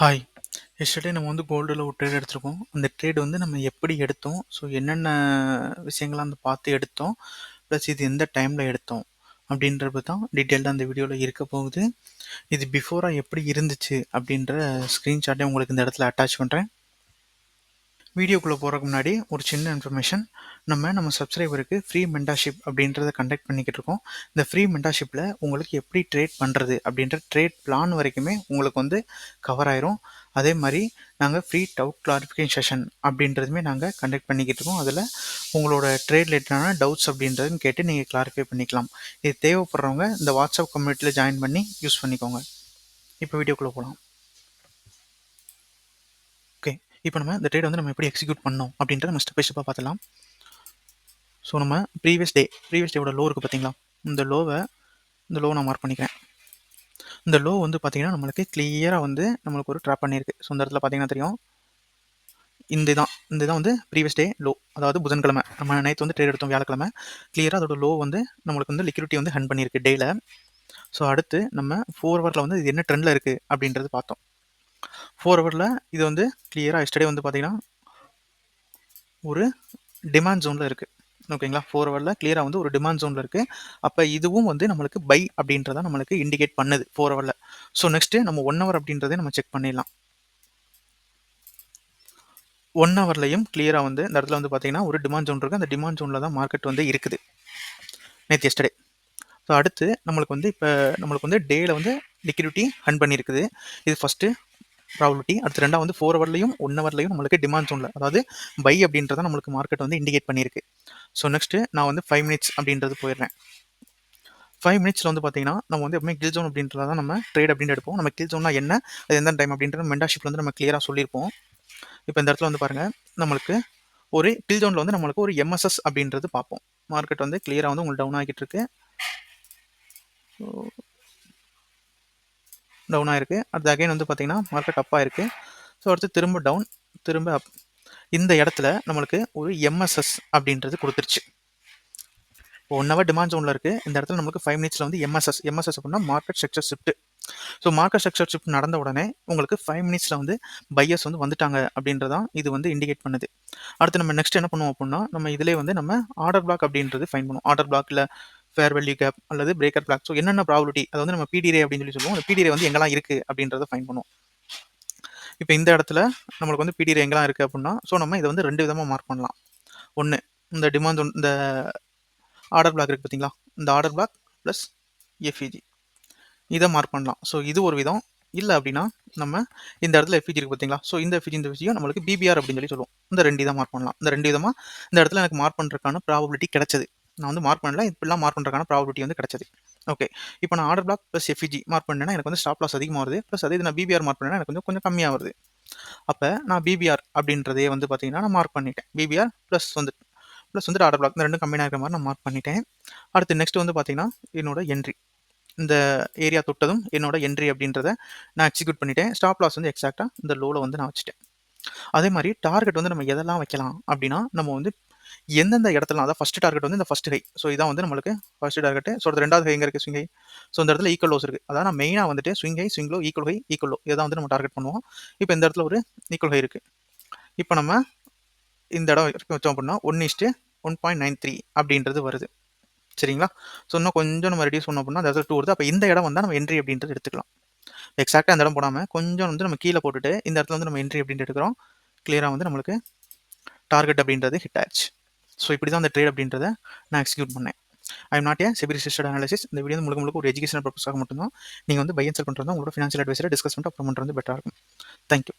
Hi. Yesterday நம்ம வந்து கோல்டில் ஒரு ட்ரேட் எடுத்திருக்கோம். அந்த ட்ரேட் வந்து நம்ம எப்படி எடுத்தோம், ஸோ என்னென்ன விஷயங்கள்லாம் வந்து பார்த்து எடுத்தோம், ப்ளஸ் இது எந்த டைமில் எடுத்தோம் அப்படின்றது தான் டீட்டெயில்டாக அந்த வீடியோவில் இருக்க போகுது. இது பிஃபோராக எப்படி இருந்துச்சு அப்படின்ற ஸ்க்ரீன்ஷாட்டை உங்களுக்கு இந்த இடத்துல அட்டாச் பண்ணுறேன். வீடியோக்குள்ளே போகிறதுக்கு முன்னாடி ஒரு சின்ன இன்ஃபர்மேஷன். நம்ம சப்ஸ்கிரைபருக்கு ஃப்ரீ மென்டார்ஷிப் அப்படின்றத கண்டக்ட் பண்ணிக்கிட்டு இருக்கோம். இந்த ஃப்ரீ மென்டார்ஷிப்பில் உங்களுக்கு எப்படி ட்ரேட் பண்ணுறது அப்படின்ற ட்ரேட் பிளான் வரைக்குமே உங்களுக்கு வந்து கவர் ஆயிரும். அதே மாதிரி நாங்கள் ஃப்ரீ டவுட் கிளாரிஃபிகேஷன் செஷன் அப்படின்றதுமே நாங்கள் கண்டக்ட் பண்ணிக்கிட்டு இருக்கோம். அதில் உங்களோட ட்ரேட் ரிலேட்டடான டவுட்ஸ் அப்படின்றதுன்னு கேட்டு நீங்கள் கிளாரிஃபை பண்ணிக்கலாம். இது தேவைப்படுறவங்க இந்த வாட்ஸ்அப் கம்யூனிட்டியில் ஜாயின் பண்ணி யூஸ் பண்ணிக்கோங்க. இப்போ வீடியோக்குள்ளே போகலாம். ஓகே, இப்போ நம்ம இந்த ட்ரேட் வந்து நம்ம எப்படி எக்ஸிக்யூட் பண்ணோம் அப்படின்றத நம்ம ஸ்டெப் பை ஸ்டெப்பாக பார்த்துலாம். ஸோ நம்ம ப்ரீவியஸ் டேவோட லோ இருக்குது பார்த்தீங்களா, இந்த லோ நான் மார்க் பண்ணிக்கிறேன். இந்த லோ வந்து பார்த்தீங்கன்னா நம்மளுக்கு கிளியராக வந்து நம்மளுக்கு ஒரு ட்ராப் பண்ணியிருக்கு. ஸோ இந்த இடத்துல பார்த்தீங்கன்னா தெரியும், இந்த தான் வந்து ப்ரீவியஸ் டே லோ, அதாவது புதன்கிழமை நம்ம நேற்று வந்து ட்ரேட் எடுத்தோம் வியாழக்கிழமை. கிளியராக அதோட லோ வந்து நம்மளுக்கு வந்து லிக்விடிட்டி வந்து ஹண்ட் பண்ணியிருக்கு டேயில். ஸோ அடுத்து நம்ம 4 ஹவரில் வந்து இது என்ன ட்ரெண்டில் இருக்குது அப்படின்றது பார்த்தோம். 4 ஹவரில் இது வந்து கிளியராக எஸ்டர்டே வந்து பார்த்தீங்கன்னா ஒரு டிமாண்ட் ஜோனில் இருக்குது. ஓகேங்களா, 4 ஹவரில் கிளியராக வந்து ஒரு டிமாண்ட் ஜோனில் இருக்குது. அப்போ இதுவும் வந்து நம்மளுக்கு பை அப்படின்றத நம்மளுக்கு இண்டிகேட் பண்ணுது 4 ஹவரில். ஸோ நெக்ஸ்ட்டு நம்ம 1 ஹவர் அப்படின்றதே நம்ம செக் பண்ணிடலாம். 1 ஹவர்லையும் கிளியராக வந்து இந்த இடத்துல வந்து பார்த்தீங்கன்னா ஒரு டிமாண்ட் ஜோன் இருக்குது. அந்த டிமாண்ட் ஜோனில் தான் மார்க்கெட் வந்து இருக்குது நேற்று எஸ்டர்டே. ஸோ அடுத்து நம்மளுக்கு வந்து இப்போ நம்மளுக்கு வந்து டேயில் வந்து லிக்விடிட்டி ஹண்ட் பண்ணியிருக்குது. இது ஃபஸ்ட்டு ப்ராபபிலிட்டி. அடுத்து ரெண்டாவது வந்து 4 ஹவர்லையும் 1 ஹவர்லையும் நம்மளுக்கு டிமாண்ட் ஜோனில், அதாவது பை அப்படின்றத நம்மளுக்கு மார்க்கெட் வந்து இண்டிகேட் பண்ணியிருக்கு. ஸோ நெக்ஸ்ட்டு நான் வந்து 5 மினிட்ஸ் அப்படின்றது போயிடுறேன். 5 மினிட்ஸில் வந்து பார்த்தீங்கன்னா நம்ம வந்து எப்பவுமே கில் ஜோன் அப்படின்றத தான் நம்ம ட்ரேட் அப்படின்னு எடுப்போம். நம்ம கில் ஜோன்னா என்ன, அது எந்த டைம் அப்படின்ற மென்டார்ஷிப்பில் வந்து நம்ம கிளியராக சொல்லியிருப்போம். இப்போ இந்த இடத்துல வந்து பாருங்கள், நம்மளுக்கு ஒரு கில் ஜோனில் வந்து நம்மளுக்கு ஒரு எம்எஸ்எஸ் அப்படின்றது பார்ப்போம். மார்க்கெட் வந்து கிளியராக வந்து உங்களுக்கு டவுன் ஆகிட்டு இருக்கு. டவுன் ஆயிருக்கு. அடுத்து அகைன் வந்து பார்த்தீங்கன்னா மார்க்கெட் அப் ஆயிருக்கு. ஸோ அடுத்து திரும்ப டவுன், திரும்ப அப். இந்த இடத்துல நம்மளுக்கு ஒரு எம்எஸ்எஸ் அப்படின்றது கொடுத்துருச்சு. 1 ஹவர் டிமாண்ட் ஜோனில் இருக்குது. இந்த இடத்துல நம்மளுக்கு 5 மினிட்ஸில் வந்து எம்எஸ்எஸ் அப்படின்னா market structure shift. So market structure shift நடந்த உடனே உங்களுக்கு 5 மினிட்ஸில் வந்து பையர்ஸ் வந்து வந்துட்டாங்க அப்படின்றதான் இது வந்து இண்டிகேட் பண்ணுது. அடுத்து நம்ம நெக்ஸ்ட் என்ன பண்ணுவோம் அப்படின்னா, நம்ம இதிலே வந்து நம்ம ஆர்டர் பிளாக் அப்படின்றது ஃபைன் பண்ணுவோம். ஆர்டர் பிளாக்ல ஃபேர் வேல்யூ கேப் அல்லது பிரேக்கர் பிளாக். ஸோ என்னென்ன ப்ராபபிலிட்டி, அதை வந்து நம்ம பிடிரே அப்படின்னு சொல்லுவோம். அந்த பிடிரே வந்து எங்கெல்லாம் இருக்குது அப்படின்றத ஃபைன் பண்ணுவோம். இப்போ இந்த இடத்துல நம்மளுக்கு வந்து பிடிரே எங்கெல்லாம் இருக்குது அப்படின்னா, ஸோ நம்ம இதை வந்து 2 விதமாக மார்க் பண்ணலாம். ஒன்று, இந்த டிமாண்ட் இந்த ஆர்டர் பிளாக் இருக்குது பார்த்தீங்களா, இந்த ஆர்டர் பிளாக் ப்ளஸ் எஃப்இஜி இதை மார்க் பண்ணலாம். ஸோ இது ஒரு விதம். இல்லை அப்படின்னா நம்ம இந்த இடத்துல எஃப்இஜி இருக்குது பார்த்தீங்களா, ஸோ இந்த எஃப்இஜியும் நம்மளுக்கு பிபிஆர் அப்படின்னு சொல்லி சொல்லுவோம். இந்த 2 இதை மார்க் பண்ணலாம். இந்த 2 விதமாக இந்த இடத்துல எனக்கு மார்க் பண்ணுறதுக்கான ப்ராபபிலிட்டி கிடைச்சது. நான் வந்து மார்க் பண்ணல, இப்படிலாம் மார்க் பண்ணுறதுக்கான ப்ராபபிலிட்டி வந்து கிடைச்சது. ஓகே, இப்போ நான் order black plus FEG mark பண்ணேன்னா எனக்கு வந்து ஸ்டாப் லாஸ் அதிகமாக வருது. ப்ளஸ் அதே நான் பிபிஆர் மார்க் பண்ணேன்னா எனக்கு கொஞ்சம் கம்மியாக வருது. அப்போ நான் பிபிஆர் அப்படின்றதே வந்து பார்த்தீங்கன்னா நான் மார்க் பண்ணிட்டேன். பிபிஆர் ப்ளஸ் வந்துட்டு ஆர்டர் பிளாக், இந்த ரெண்டும் கம்மியாக இருக்கிற மாதிரி நான் மார்க் பண்ணிட்டேன். அடுத்து நெக்ஸ்ட் வந்து பார்த்தீங்கன்னா என்னோட என்ட்ரி, இந்த ஏரியா தொட்டதும் என்னோட என்ட்ரி அப்படின்றத நான் எக்ஸிக்யூட் பண்ணிட்டேன். ஸ்டாப் லாஸ் வந்து எக்ஸாக்டாக இந்த லோவில் வந்து நான் வச்சுட்டேன். அதே மாதிரி டார்கெட் வந்து நம்ம எதெல்லாம் வைக்கலாம் அப்படின்னா, நம்ம வந்து எந்தெந்த இடத்துல, அதாவது ஃபஸ்ட் டார்கெட் வந்து இந்த ஃபஸ்ட் ஹை. ஸோ இதான் வந்து நம்மளுக்கு ஃபஸ்ட் டார்கெட். ஸோ அது ரெண்டாவது ஹை எங்கே இருக்குது, ஸ்விங் ஹை. ஸோ இந்த இடத்துல ஈக்குவல் லோஸ் இருக்குது. அதாவது நான் மெயினாக வந்துட்டு swing high, swing low, equal low இதான் வந்து நம்ம டார்கெட் பண்ணுவோம். இப்போ இந்த இடத்துல ஒரு ஈக்குவல் ஹை இருக்குது. இப்போ நம்ம இந்த இடம் வச்சோம் அப்படின்னா 1:1.93 அப்படின்றது வருது. சரிங்களா, ஸோ இன்னும் கொஞ்சம் நம்ம ரெடியூஸ் பண்ணோம் அப்படின்னா அந்த இடத்துல 2 வருது. அப்போ இந்த இடம் வந்தால் நம்ம என்ட்ரி அப்படின்றது எடுத்துக்கலாம். எக்ஸாக்டாக அந்த இடம் போடாமல் கொஞ்சம் வந்து நம்ம கீழே போட்டுட்டு இந்த இடத்துல வந்து நம்ம என்ட்ரி அப்படின்ட்டு எடுக்கிறோம். கிளியராக வந்து நம்மளுக்கு டார்கெட் அப்படின்றது ஹிட் ஆயிடுச்சு. ஸோ இப்படி தான் அந்த ட்ரேட் அப்படின்றத நான் எக்ஸிக்யூட் பண்ணேன். I am not a SEBI registered analysis. இந்த வீடியோ முழுக்க ஒரு எஜுகேஷனல் பர்பஸ்க்காக மட்டும்தான். நீங்கள் வந்து பை அண்ட் செல் பண்ணுறது உங்களோட ஃபினான்ஷியல் அட்வைசரை டிஸ்கஸ் பண்ணிட்டு அப்புறம் பண்ணுறது பெட்டராக இருக்கும். தேங்க்யூ.